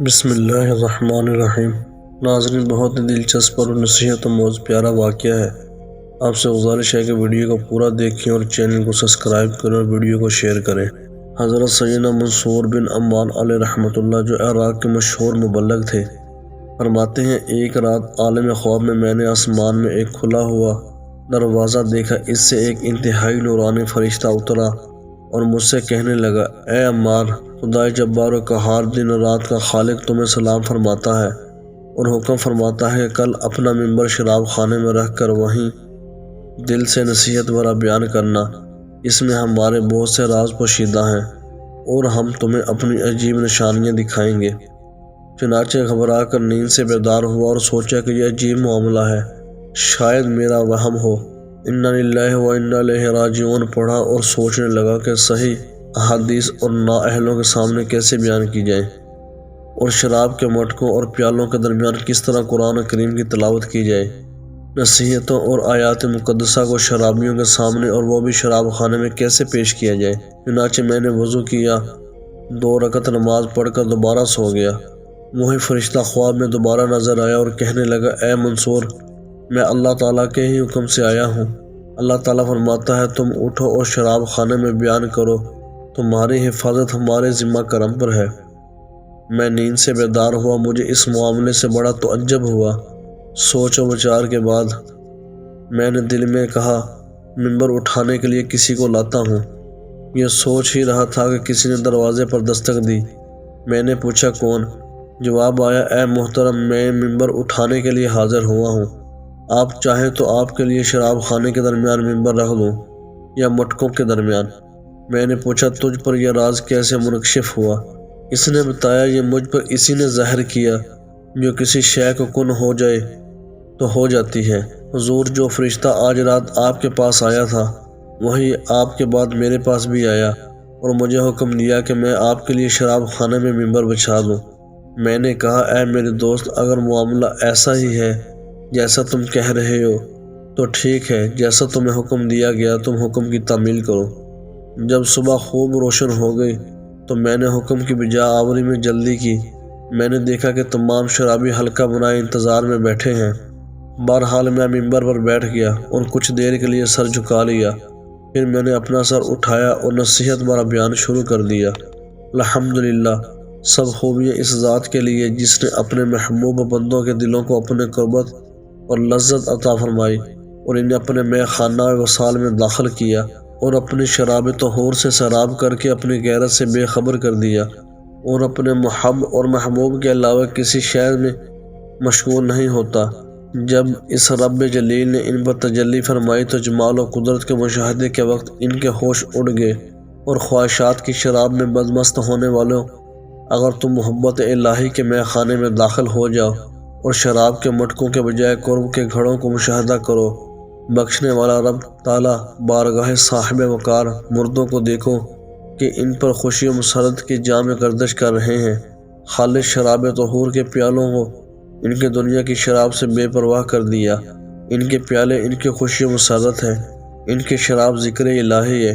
بسم اللہ الرحمن الرحیم۔ ناظرین، بہت ہی دلچسپ اور نصیحت موز پیارا واقعہ ہے۔ آپ سے گزارش ہے کہ ویڈیو کو پورا دیکھیں اور چینل کو سبسکرائب کریں اور ویڈیو کو شیئر کریں۔ حضرت سیدنا منصور بن عمار علیہ رحمۃ اللہ، جو عراق کے مشہور مبلغ تھے، فرماتے ہیں ایک رات عالم خواب میں نے آسمان میں ایک کھلا ہوا دروازہ دیکھا۔ اس سے ایک انتہائی نورانی فرشتہ اترا اور مجھ سے کہنے لگا، اے عمار، خدائے جبار و قہار دن و رات کا خالق تمہیں سلام فرماتا ہے اور حکم فرماتا ہے کہ کل اپنا ممبر شراب خانے میں رکھ کر وہیں دل سے نصیحت بھرا بیان کرنا۔ اس میں ہمارے بہت سے راز پوشیدہ ہیں اور ہم تمہیں اپنی عجیب نشانیاں دکھائیں گے۔ چنانچہ گھبرا کر نیند سے بیدار ہوا اور سوچا کہ یہ عجیب معاملہ ہے، شاید میرا وہم ہو۔ انا للہ و انا الیہ راجعون پڑھا اور سوچنے لگا کہ صحیح احادیث اور نااہلوں کے سامنے کیسے بیان کی جائیں اور شراب کے مٹکوں اور پیالوں کے درمیان کس طرح قرآن کریم کی تلاوت کی جائے۔ نصیحتوں اور آیات مقدسہ کو شرابیوں کے سامنے اور وہ بھی شراب خانے میں کیسے پیش کیا جائے۔ چنانچہ میں نے وضو کیا، 2 رکعت نماز پڑھ کر دوبارہ سو گیا۔ وہی فرشتہ خواب میں دوبارہ نظر آیا اور کہنے لگا، اے منصور، میں اللہ تعالیٰ کے ہی حکم سے آیا ہوں۔ اللہ تعالیٰ فرماتا ہے، تم اٹھو اور شراب خانے میں بیان کرو، تمہاری حفاظت ہمارے ذمہ کرم پر ہے۔ میں نیند سے بیدار ہوا، مجھے اس معاملے سے بڑا تعجب ہوا۔ سوچ و بچار کے بعد میں نے دل میں کہا، ممبر اٹھانے کے لیے کسی کو لاتا ہوں۔ یہ سوچ ہی رہا تھا کہ کسی نے دروازے پر دستک دی۔ میں نے پوچھا، کون؟ جواب آیا، اے محترم، میں ممبر اٹھانے کے لیے حاضر ہوا ہوں۔ آپ چاہیں تو آپ کے لیے شراب خانے کے درمیان ممبر رکھ دوں یا مٹکوں کے درمیان۔ میں نے پوچھا، تجھ پر یہ راز کیسے منکشف ہوا؟ اس نے بتایا، یہ مجھ پر اسی نے ظاہر کیا، جو کسی شے کو کن ہو جائے تو ہو جاتی ہے۔ حضور، جو فرشتہ آج رات آپ کے پاس آیا تھا، وہی آپ کے بعد میرے پاس بھی آیا اور مجھے حکم دیا کہ میں آپ کے لیے شراب خانے میں ممبر بچھا دوں۔ میں نے کہا، اے میرے دوست، اگر معاملہ ایسا ہی ہے جیسا تم کہہ رہے ہو تو ٹھیک ہے، جیسا تمہیں حکم دیا گیا تم حکم کی تعمیل کرو۔ جب صبح خوب روشن ہو گئی تو میں نے حکم کی بجا آوری میں جلدی کی۔ میں نے دیکھا کہ تمام شرابی حلقہ بنائے انتظار میں بیٹھے ہیں۔ بہرحال میں ممبر پر بیٹھ گیا اور کچھ دیر کے لیے سر جھکا لیا، پھر میں نے اپنا سر اٹھایا اور نصیحت بھرا بیان شروع کر دیا۔ الحمدللہ، سب خوبیاں اس ذات کے لیے جس نے اپنے محبوب بندوں کے دلوں کو اپنے قربت اور لذت عطا فرمائی اور انہیں اپنے مے خانہ وصال میں داخل کیا اور اپنی شراب طہور سے سراب کر کے اپنی غیرت سے بے خبر کر دیا اور اپنے محب اور محبوب کے علاوہ کسی شے میں مشغول نہیں ہوتا۔ جب اس رب جلیل نے ان پر تجلی فرمائی تو جمال و قدرت کے مشاہدے کے وقت ان کے ہوش اڑ گئے اور خواہشات کی شراب میں بدمست ہونے والوں، اگر تم محبت الہی کے مے خانے میں داخل ہو جاؤ اور شراب کے مٹکوں کے بجائے قرب کے گھڑوں کو مشاہدہ کرو، بخشنے والا رب تعالیٰ بارگاہ صاحب وقار مردوں کو دیکھو کہ ان پر خوشی و مسرت کی جام گردش کر رہے ہیں۔ خالص شراب طہور کے پیالوں کو ان کے دنیا کی شراب سے بے پرواہ کر دیا۔ ان کے پیالے ان کی خوشی و مسرت ہے، ان کی شراب ذکر الہی ہے،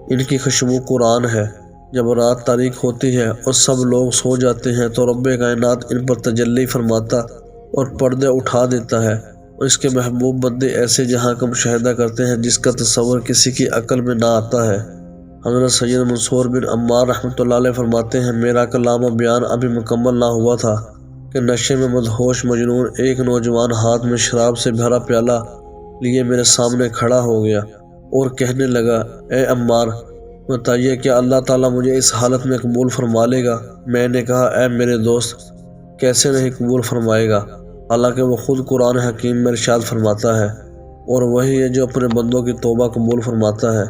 ان کی خوشبو قرآن ہے۔ جب رات تاریک ہوتی ہے اور سب لوگ سو جاتے ہیں تو رب کائنات ان پر تجلی فرماتا اور پردے اٹھا دیتا ہے اور اس کے محبوب بندے ایسے جہاں کا مشاہدہ کرتے ہیں جس کا تصور کسی کی عقل میں نہ آتا ہے۔ حضرت سید منصور بن عمار رحمۃ اللہ علیہ فرماتے ہیں، میرا کلام و بیان ابھی مکمل نہ ہوا تھا کہ نشے میں مدہوش مجنون ایک نوجوان ہاتھ میں شراب سے بھرا پیالہ لیے میرے سامنے کھڑا ہو گیا اور کہنے لگا، اے عمار، بتائیے کیا اللہ تعالیٰ مجھے اس حالت میں قبول فرما لے گا؟ میں نے کہا، اے میرے دوست، کیسے نہیں قبول فرمائے گا، حالانکہ وہ خود قرآن حکیم میں ارشاد فرماتا ہے اور وہی ہے جو اپنے بندوں کی توبہ قبول فرماتا ہے۔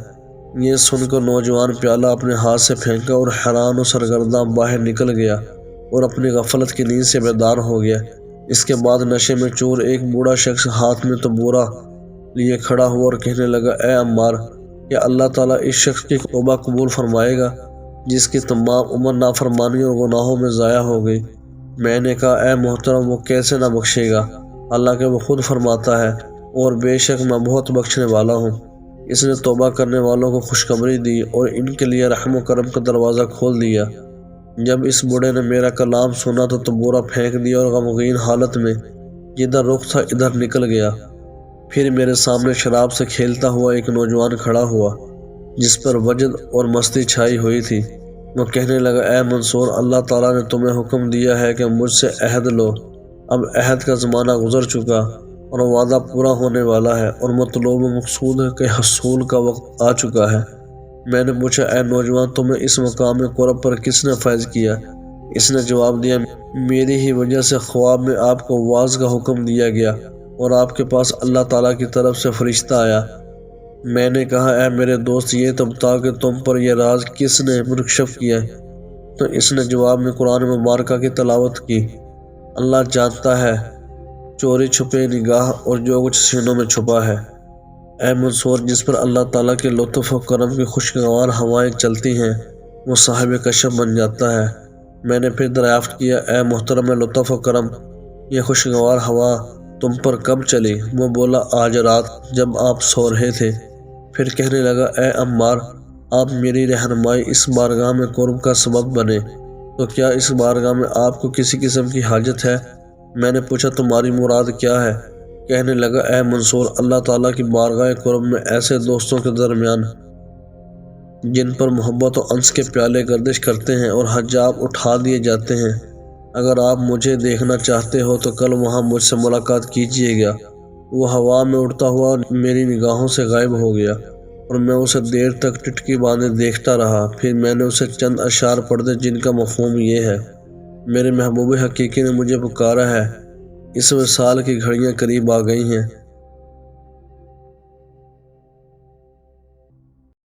یہ سن کر نوجوان پیالہ اپنے ہاتھ سے پھینکا اور حیران و سرگرداں باہر نکل گیا اور اپنی غفلت کی نیند سے بیدار ہو گیا۔ اس کے بعد نشے میں چور ایک بوڑھا شخص ہاتھ میں تنبورہ لیے کھڑا ہوا اور کہنے لگا، اے عمار، کیا اللہ تعالیٰ اس شخص کی توبہ قبول فرمائے گا جس کی تمام عمر نافرمانی اور گناہوں میں ضائع ہو گئی؟ میں نے کہا، اے محترم، وہ کیسے نہ بخشے گا، حالانکہ وہ خود فرماتا ہے اور بے شک میں بہت بخشنے والا ہوں۔ اس نے توبہ کرنے والوں کو خوشخبری دی اور ان کے لیے رحم و کرم کا دروازہ کھول دیا۔ جب اس بوڑھے نے میرا کلام سنا تو بورا پھینک دیا اور غمگین حالت میں جدھر رخ تھا ادھر نکل گیا۔ پھر میرے سامنے شراب سے کھیلتا ہوا ایک نوجوان کھڑا ہوا جس پر وجد اور مستی چھائی ہوئی تھی۔ وہ کہنے لگا، اے منصور، اللہ تعالیٰ نے تمہیں حکم دیا ہے کہ مجھ سے عہد لو۔ اب عہد کا زمانہ گزر چکا اور وعدہ پورا ہونے والا ہے اور مطلوب و مقصود کے حصول کا وقت آ چکا ہے۔ میں نے پوچھا، اے نوجوان، تمہیں اس مقام قرب پر کس نے فیض کیا؟ اس نے جواب دیا، میری ہی وجہ سے خواب میں آپ کو وعظ کا حکم دیا گیا اور آپ کے پاس اللہ تعالیٰ کی طرف سے فرشتہ آیا۔ میں نے کہا، اے میرے دوست، یہ تو بتا کہ تم پر یہ راز کس نے منکشف کیا؟ تو اس نے جواب میں قرآن مبارکہ کی تلاوت کی۔ اللہ جانتا ہے چوری چھپے نگاہ اور جو کچھ سینوں میں چھپا ہے۔ اے منصور، جس پر اللہ تعالیٰ کے لطف و کرم کی خوشگوار ہوائیں چلتی ہیں وہ صاحب کشف بن جاتا ہے۔ میں نے پھر دریافت کیا، اے محترم لطف و کرم، یہ خوشگوار ہوا تم پر کب چلی؟ وہ بولا، آج رات جب آپ سو رہے تھے۔ پھر کہنے لگا، اے عمار، آپ میری رہنمائی اس بارگاہ میں قرب کا سبب بنے، تو کیا اس بارگاہ میں آپ کو کسی قسم کی حاجت ہے؟ میں نے پوچھا، تمہاری مراد کیا ہے؟ کہنے لگا، اے منصور، اللہ تعالیٰ کی بارگاہ قرب میں ایسے دوستوں کے درمیان جن پر محبت و انس کے پیالے گردش کرتے ہیں اور حجاب اٹھا دیے جاتے ہیں، اگر آپ مجھے دیکھنا چاہتے ہو تو کل وہاں مجھ سے ملاقات کیجیے گا۔ وہ ہوا میں اڑتا ہوا میری نگاہوں سے غائب ہو گیا اور میں اسے دیر تک ٹٹکی باندھے دیکھتا رہا۔ پھر میں نے اسے چند اشعار پڑھ دے جن کا مفہوم یہ ہے، میرے محبوب حقیقی نے مجھے پکارا ہے، اس وصال کی گھڑیاں قریب آ گئی ہیں۔